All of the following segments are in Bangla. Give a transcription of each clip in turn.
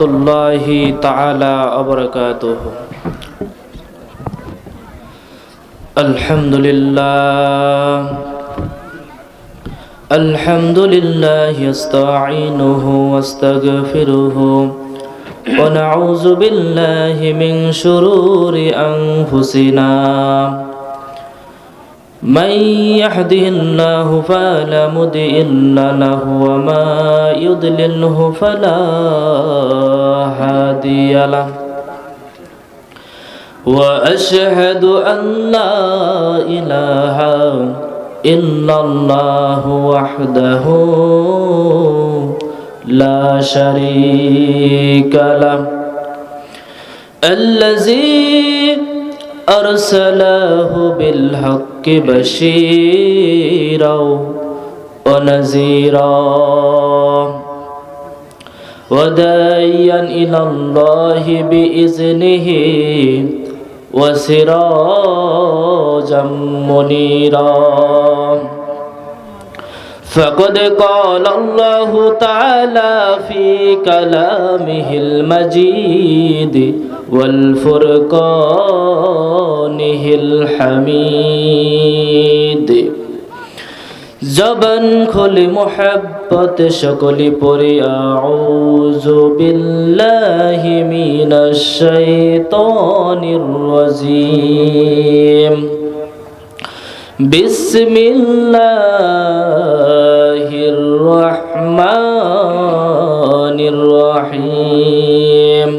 الله تعالى وبركاته. الحمد لله يستعينه واستغفره ونعوذ بالله من شرور أنفسنا من يهده الله فلا مضل له وما يضلله فلا هادي له وأشهد أن لا إله إلا الله وحده لا شريك له الذي أرسله بالحق بشيرا ونذيرا وداعيا إلى الله بإذنه وسراجا منيرا فقد قال الله تعالى في كلامه المجيد والفرقانه الحميد জবান খুলি মোহাব্বত সকলি পড়ি আউযু বিল্লাহি মিনাশ শাইতানির রাজিম বিসমিল্লাহির রহমানির রহিম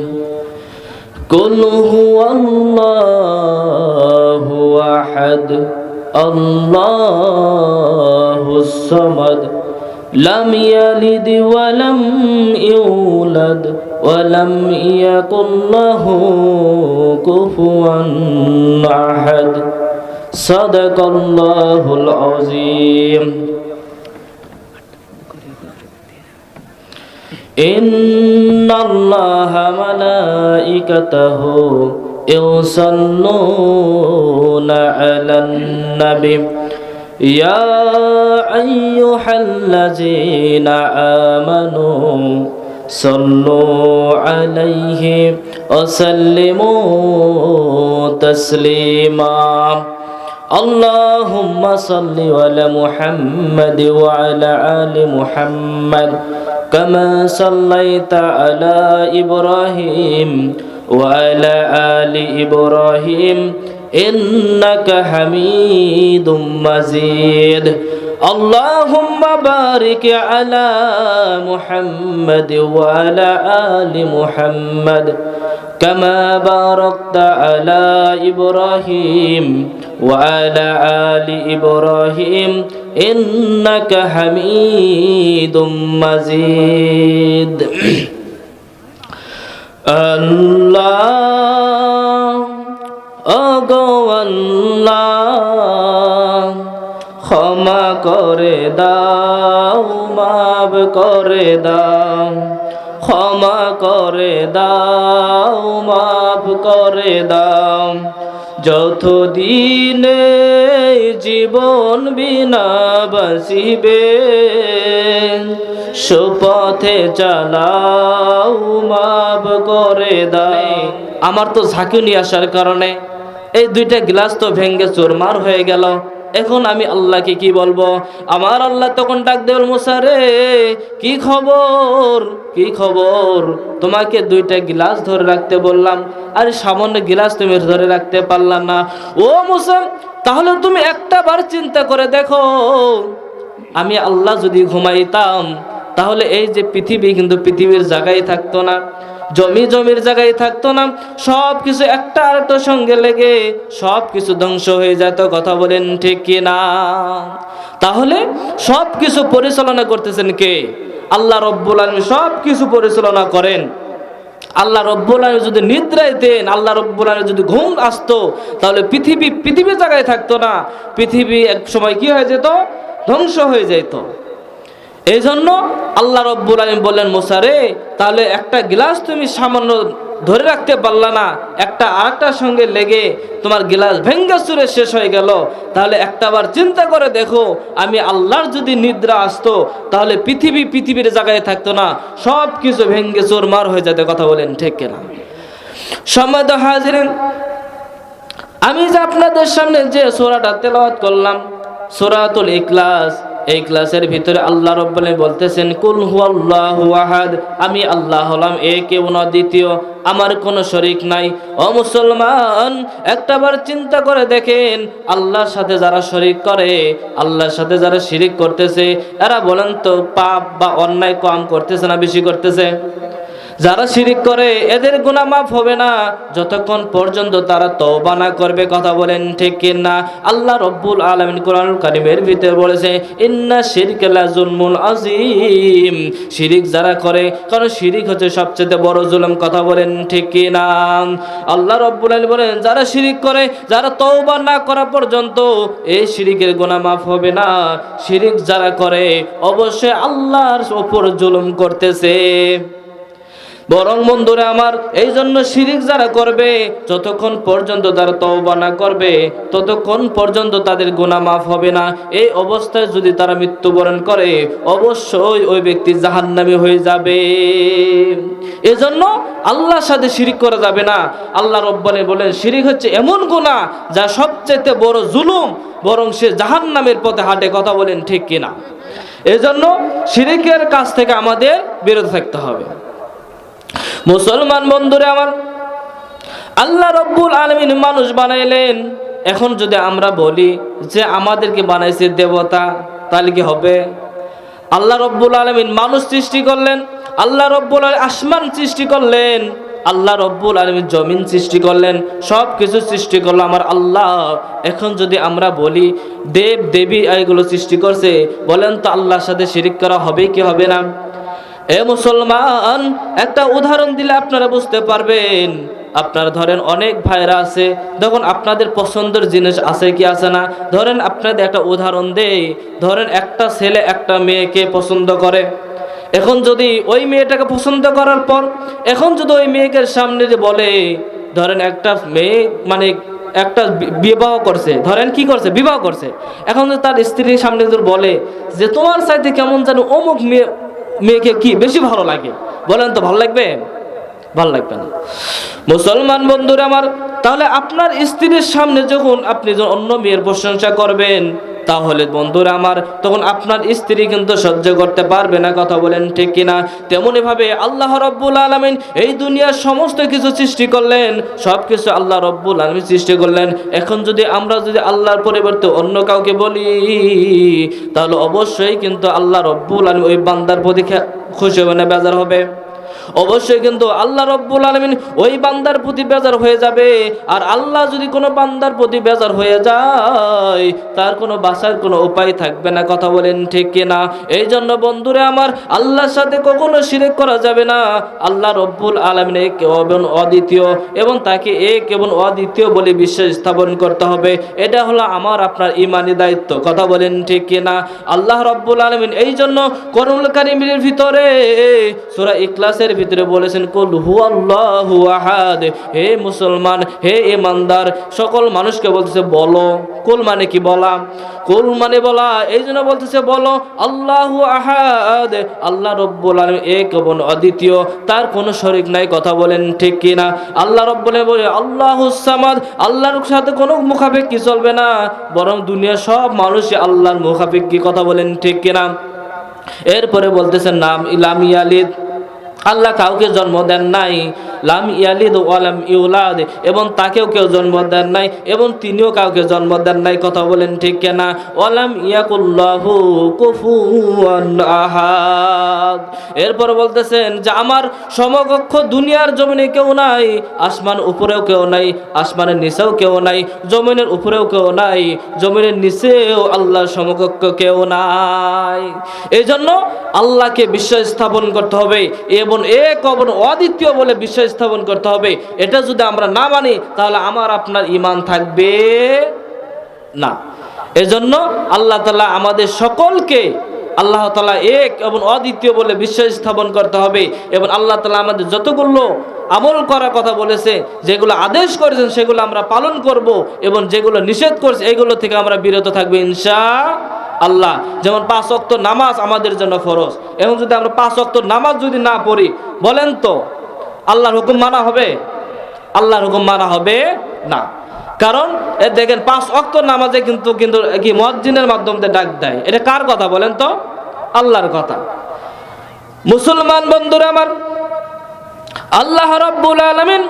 কুল হুয়াল্লাহু আহাদ আল্লাহুস সামাদ লাম ইয়ালিদ ওয়া লাম ইউলাদ ওয়া লাম ইয়াকুল লাহু কুফুয়ান আহাদ সাদাকাল্লাহুল আযীম ইন্নাল্লাহা মালাইকাতাহু يصلون على النبي يا أيها الذين آمنوا صلوا عليه وسلموا تسليما اللهم صل على محمد وعلى آل محمد كما صليت على إبراهيم وعلى آل إبراهيم إنك حميد مجيد اللهم بارك على محمد وعلى آل محمد كما باركت على إبراهيم وعلى آل إبراهيم إنك حميد مجيد আল্লাহ ওগো আল্লাহ ক্ষমা করে দাও মাফ করে দাও ক্ষমা করে দাও মাফ করে দাও যতদিন জীবন বিনা বাঁচিবে সুপথে চালাও মাফ করে দাও আমার তো ঝাঁকুনি আসার কারণে এই দুইটা গ্লাস তো ভেঙে চুরমার হয়ে গেল এখন আমি আল্লাহকে কি বলবো আমার আল্লাহ তখন ডাক দেওয়ার মুসা রে কি খবর কি খবর তোমাকে দুইটা গ্লাস ধরে রাখতে বললাম আর সামান্য গ্লাস তুমি ধরে রাখতে পারলা না ও মুসা তাহলে তুমি একটা বার চিন্তা করে দেখো আমি আল্লাহ যদি ঘুমাইতাম তাহলে এই যে পৃথিবী কিন্তু পৃথিবীর জায়গায় থাকতো না জমির জায়গায় থাকতো না সব কিছু একটা আরেকটার সঙ্গে লেগে সব কিছু ধ্বংস হয়ে যেত কথা বলেন ঠিক কি না তাহলে সব কিছু পরিচালনা করতেছেন কে আল্লাহ রব্বুল আলামিন সব কিছু পরিচালনা করেন আল্লাহ রব্বুল আলামিন যদি নিদ্রায় দেন আল্লাহ রব্বুল আলামিন যদি ঘুম আসতো তাহলে পৃথিবীর জায়গায় থাকতো না পৃথিবী এক সময় কি হয়ে যেত ধ্বংস হয়ে যেত এই জন্য আল্লাহ রব্বুল আলামিন বললেন মুসা রে তাহলে একটা গ্লাস তুমি সামান্য ধরে রাখতে পারলা না, একটা আরেকটার সঙ্গে লেগে তোমার গ্লাস ভেঙ্গে চুরে শেষ হয়ে গেল, তাহলে একটাবার চিন্তা করে দেখো, আমি আল্লাহর যদি নিদ্রা আসতো তাহলে পৃথিবীর জায়গায় থাকতো না, সব কিছু ভেঙ্গে চুরমার হয়ে যেত। কথা বলেন ঠিক কিনা? সম্মানিত হাজিরিন, আমি যে আপনাদের সামনে যে সূরাটা তেলাওয়াত করলাম, সূরাতুল ইখলাস, এই ক্লাসের ভিতরে আল্লাহ রাব্বুল আলামিন বলতেছেন কুল হুয়াল্লাহু আহাদ, আমি আল্লাহ হলাম এক এবং অদ্বিতীয়, আমার কোনো শরীক নাই। ও মুসলমান, একটাবার চিন্তা করে দেখেন, আল্লাহর সাথে যারা শরীক করে, আল্লাহর সাথে যারা শিরিক করতেছে, এরা বলেন তো পাপ বা অন্যায় কম করতেছে না বেশি করতেছে? যারা শিরিক করে এদের গুনাহ মাফ হবে না যতক্ষণ পর্যন্ত তারা তওবা না করবে। কথা বলেন ঠিক কিনা? আল্লাহ রাব্বুল আলামিন কোরআনুল কারীমের ভিতরে বলেছে ইন্না শিরকা লা যুলমুন আযীম, শিরিক যারা করে, কারণ শিরিক হচ্ছে সবচেয়ে বড় জুলুম। কথা বলেন ঠিক কিনা? আল্লাহ রাব্বুল আলামিন বলেন যারা শিরিক করে, যারা তওবা না করা পর্যন্ত এই শিরিকের গুনাহ মাফ হবে না। শিরিক যারা করে অবশ্যই আল্লাহর উপর জুলুম করতেছে। বরং বন্ধুরা আমার, এই জন্য শিরিক যারা করবে, যতক্ষণ পর্যন্ত তারা তওবা না করবে ততক্ষণ পর্যন্ত তাদের গুনাহ মাফ হবে না। এই অবস্থায় যদি তারা মৃত্যুবরণ করে, অবশ্যই ওই ব্যক্তি জাহান্নামী হয়ে যাবে। এজন্য আল্লাহর সাথে শিরিক করা যাবে না। আল্লাহ রাব্বুল বলেন শিরিক হচ্ছে এমন গুনাহ যা সবচেয়ে বড় জুলুম, বরং সে জাহান্নামের পথে হাঁটে। কথা বলেন ঠিক কিনা? এজন্য শিরিকের কাছ থেকে আমাদের বিরত থাকতে হবে। মুসলমান বন্ধুরা আমার, আল্লাহ রাব্বুল আলামিন মানুষ বানাইলেন। এখন যদি আমরা বলি যে আমাদেরকে বানাইছে দেবতা, তাহলে কি হবে? আল্লাহ রাব্বুল আলামিন মানুষ সৃষ্টি করলেন, আল্লাহ রাব্বুল আলামিন আসমান সৃষ্টি করলেন, আল্লাহ রাব্বুল আলামিন জমিন সৃষ্টি করলেন, সব কিছু সৃষ্টি করলো আমার আল্লাহ। এখন যদি আমরা বলি দেব দেবী এইগুলো সৃষ্টি করছে, বলেন তো আল্লাহর সাথে শিরিক করা হবে কি হবে না? এ মুসলমান, একটা উদাহরণ দিলে আপনারা বুঝতে পারবেন। আপনারা ধরেন অনেক ভাইরা আছে, দেখুন আপনাদের পছন্দের জিনিস আছে কি আছে না। ধরেন আপনাদের একটা উদাহরণ দেই, ধরেন একটা ছেলে একটা মেয়েকে পছন্দ করে। এখন যদি ওই মেয়েটাকে পছন্দ করার পর, এখন যদি ওই মেয়েকে সামনে যে বলে, ধরেন একটা মেয়ে মানে একটা বিবাহ করছে, ধরেন কি করছে, বিবাহ করছে। এখন যদি তার স্ত্রীর সামনে যদি বলে যে তোমার চাইতে কেমন জানো অমুক মেয়েকে কি বেশি ভালো লাগে, বলেন তো ভালো লাগবে? ভালো লাগবে না। মুসলমান বন্ধুরা আমার, তাহলে আপনার স্ত্রীর সামনে যখন আপনি অন্য মেয়ের প্রশংসা করবেন, তাহলে বন্ধুরা আমার তখন আপনার স্ত্রী কিন্তু সহ্য করতে পারবে না। কথা বলেন ঠিক কিনা? তেমনি ভাবে আল্লাহ রাব্বুল আলামিন এই দুনিয়ার সমস্ত কিছু সৃষ্টি করলেন, সব কিছু আল্লাহ রাব্বুল আলামিন সৃষ্টি করলেন। এখন যদি আমরা আল্লাহর পরিবর্তে অন্য কাউকে বলি, তাহলে অবশ্যই কিন্তু আল্লাহ রাব্বুল আলামিন ওই বান্দার প্রতি খুশি হবে না বেজার হবে? অবশ্যই কিন্তু আল্লাহ রাব্বুল আলামিন ওই বান্দার প্রতি বেজার হয়ে যাবে। আর আল্লাহ যদি কোনো বান্দার প্রতি বেজার হয়ে যায়, তার কোনো বাঁচার কোনো উপায় থাকবে না। কথা বলেন ঠিক কিনা? এই জন্য বন্ধুরা আমার, আল্লাহর সাথে কখনো শিরক করা যাবে না। আল্লাহ রাব্বুল আলামিন এক এবং অদ্বিতীয়, এবং তাকে এক এবং অদ্বিতীয় বলে বিশ্বাস স্থাপন করতে হবে। এটা হলো আমার আপনার ঈমানি দায়িত্ব। কথা বলেন ঠিক কিনা? আল্লাহ রাব্বুল আলামিন এই জন্য কোরআনুল কারীমের ভিতরে সূরা ইখলাসের ভিতরে বলেছেন কুল হুয়াল্লাহু আহাদ। হে মুসলমান, হে ঈমানদার, সকল মানুষকে বলতেছে বলো। কুল মানে কি? বলা। কুল মানে বলা, এই জন্য বলতেছে বলো আল্লাহু আহাদ, আল্লাহ রাব্বুল আলামিন এক এবং অদ্বিতীয়, তার কোনো শরীক নাই। কথা বলেন ঠিক কিনা? আল্লাহ রাব্বুল আলামিন বলে আল্লাহুস সামাদ, আল্লাহর সাথে কোনো মুখাপেক্ষি চলবে না, বরং দুনিয়ার সব মানুষই আল্লাহর মুখাপেক্ষি। কথা বলেন ঠিক কিনা? এরপরে বলতেছেন নাম লাম ইয়ালিদ, আল্লাহ কাউকে জন্ম দেন নাই। লাম ইয়ালিদ ওয়া লাম ইউলাদ, এবং তাকেও কেউ জন্ম দেন নাই, এবং তিনিও কাউকে জন্ম দেন নাই। কথা বলেন ঠিক কিনা? ওয়া লাম ইয়াকুল্লাহু কুফুয়ান আহাদ। এরপর বলতেছেন যে আমার সমকক্ষ দুনিয়ার জমিনে কেউ নাই, আসমান উপরেও কেউ নাই, আসমানের নিচেও কেউ নাই, জমিনের উপরেও কেউ নাই, জমিনের নিচেও আল্লাহর সমকক্ষ কেউ নাই। এই জন্য আল্লাহকে বিশ্বাস স্থাপন করতে হবে এবং এক এবং অদ্বিতীয় বলে বিশ্বাস স্থাপন করতে হবে। এটা যদি আমরা না মানি, তাহলে আমার আপনার ঈমান থাকবে না। এজন্য আল্লাহ তাআলা আমাদের সকলকে আল্লাহ তাআলা এক এবং অদ্বিতীয় বলে বিশ্বাস স্থাপন করতে হবে, এবং আল্লাহ তাআলা আমাদের যতগুলো আমল করার কথা বলেছে, যেগুলো আদেশ করেছেন সেগুলো আমরা পালন করব, এবং যেগুলো নিষেধ করেছে এগুলো থেকে আমরা বিরত থাকবো ইনশাআল্লাহ। যেমন 5 ওয়াক্ত নামাজ আমাদের জন্য ফরজ, এবং যদি আমরা 5 ওয়াক্ত নামাজ যদি না পড়ি, বলেন তো আল্লাহর হুকুম মানা হবে? আল্লাহর হুকুম মানা হবে না। কারণ দেখেন 5 ওয়াক্ত নামাজে কিন্তু কি মুয়াজ্জিনের মাধ্যমে ডাক দেয়, এটা কার কথা বলেন তো? আল্লাহর কথা। মুসলমান বন্ধুরা আমার, আল্লাহ রাব্বুল আলামিন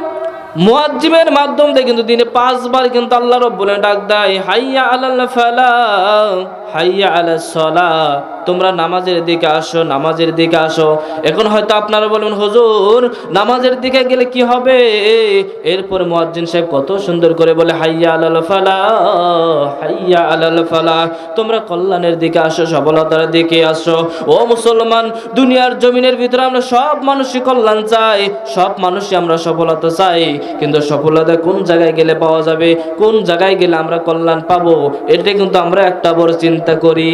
মুয়াজ্জিমের মাধ্যমে কিন্তু দিনে 5 বার কিন্তু আল্লাহ রাব্বুল আলামিন ডাক দেয়, হাইয়া আলাল ফালাহ, হাইয়া আলাস সালাহ, তোমরা নামাজের দিকে আসো, নামাজের দিকে আসো। এখন হয়তো আপনারা বলবেন, হুজুর নামাজের দিকে গেলে কি হবে? এরপর মুয়াজ্জিন সাহেব কত সুন্দর করে বলে, হাইয়া আলাল ফালাহ, হাইয়া আলাল ফালাহ, তোমরা কল্যাণের দিকে আসো, সফলতার দিকে আসো। ও মুসলমান, দুনিয়ার জমিনের ভিতরে আমরা সব মানুষই কল্যাণ চাই, সব মানুষই আমরা সফলতা চাই, কিন্তু সফলতা কোন জায়গায় গেলে পাওয়া যাবে, কোন জায়গায় গেলে আমরা কল্যাণ পাবো, এটা কিন্তু আমরা একটা বড় চিন্তা করি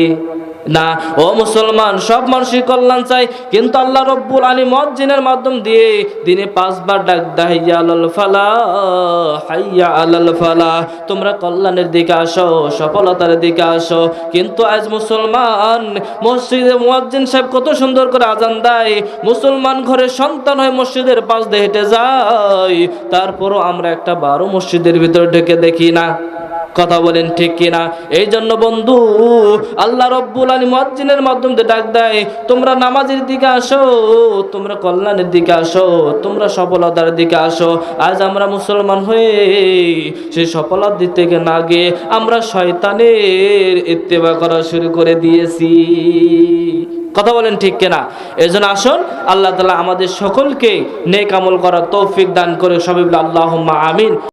না। ও মুসলমান, সব মানুষই কল্যাণ চাই, কিন্তু আল্লাহ রাব্বুল আলামিন মুয়াজ্জিনের মাধ্যম দিয়ে দিনে 5 বার ডাক দেয়, হাইয়া আলাল ফালাহ, হাইয়া আলাল ফালাহ, তোমরা কল্যাণের দিকে আসো, সফলতার দিকে আসো। কিন্তু আজ মুসলমান মসজিদে মুয়াজ্জিন সাহেব কত সুন্দর করে আজান দেয়, মুসলমান ঘরের সন্তান হয়ে মসজিদের পাশ দিয়ে হেঁটে যায়, তারপরও আমরা একটা বারো মসজিদের ভিতরে ঢুকে দেখি না। কথা বলেন ঠিক কিনা? এই জন্য বন্ধু, আল্লাহ রাব্বুল আলামিন মুয়াজ্জিনের মাধ্যমে ডাক দেয়, তোমরা নামাজের দিকে আসো, তোমরা কল্যাণের দিকে আসো, তোমরা সফলতার দিকে আসো। আজ আমরা মুসলমান হয়ে সেই সফলতার দিক থেকে না গিয়ে আমরা শয়তানের ইত্তেবা করা শুরু করে দিয়েছি। কথা বলেন ঠিক কিনা? এজন্য আসুন আল্লাহ তাআলা আমাদের সকলকে নেক আমল করার তৌফিক দান করে, সবাই বলে আল্লাহুম্মা আমিন।